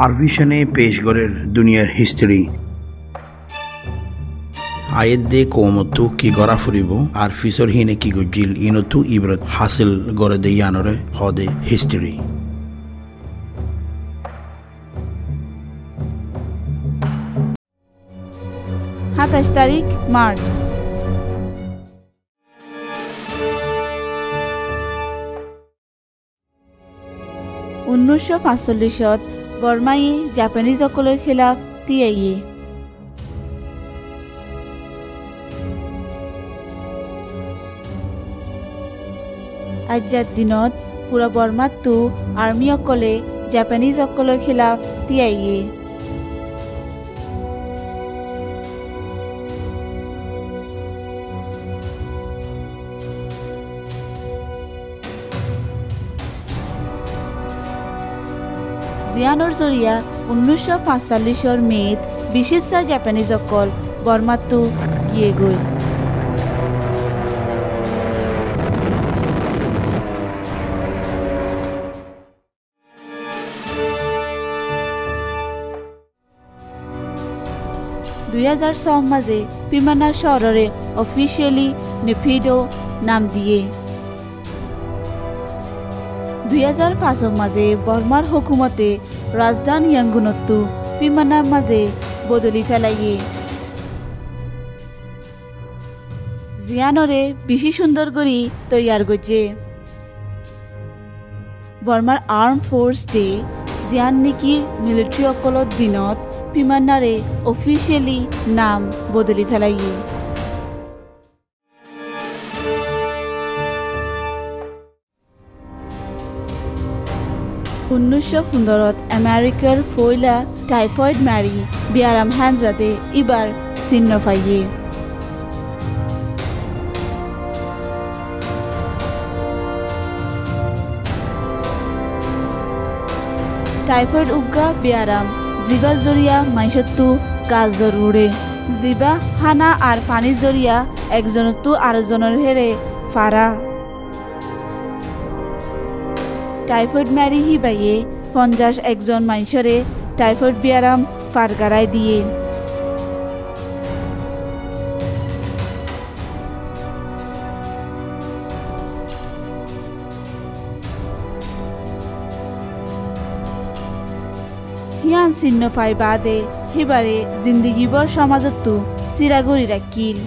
আরভিশনে পেশগরের দুনিয়ার হিস্ট্রি আয়ের দে কোমতো কি গড়া ফুরিব আর ফিসর হিনে কি গজিল ইনতু ইবরত হাসিল গড়ে দে ইয়ানরে হদে হিস্ট্রি 27 তারিখ মার্চ (1945) বর্মাই জাপানীসকলৰ খিলাফ তিয়াইয়ে আজিৰ দিনত পুৰা বৰ্মাতো আৰ্মীসকলে জাপানীসকলৰ খিলাফ তিয়াইয়ে জিয়ানৰ জৰিয়া 1945 মেত বিশেষ জাপানীসকল বৰ্মাতো গিয়ে গৈ মাজে পিমানা চহৰৰে অফিচিয়েলি নেফিডো নাম দিয়ে 2005 মাজে বৰ্মাৰ হুকুমতে ৰাজধানী ইয়াংগুনতো পিমানাৰ মাজে বদলি ফেলাইয়ে জিয়ানৰে বেছি সুন্দৰ কৰি তৈয়াৰ গজে বৰ্মাৰ আৰ্ম ফোৰ্স ডে জিয়ান নেকি মিলিটাৰী অকলৰ দিনত পিমানাৰে অফিচিয়েলি নাম বদলি ফেলাইয়ে আমেৰিকাৰ ফয়লা টাইফয়েড মাৰি বিয়াৰাম হেনজাতে ইবাৰ চিহ্ন পাইয়ে টাইফয়েড উগা বিয়ারাম জিবা জরিয়া মাইশত্তু কাজ জরুরে জিবা হানা আর পানি জরিয়া একজনত্তু আরেকজনের হেরে ফারা টাইফয়েড মারি হি বাইয়ে 50 একজন মাইশরে টাইফয়েড বিয়ারাম ফারগারাই দিয়ে হিয়ান চিহ্ন পাই বাদে হিবারে জিন্দগিবর সমাজতো চিরাগুড়ি রাখিল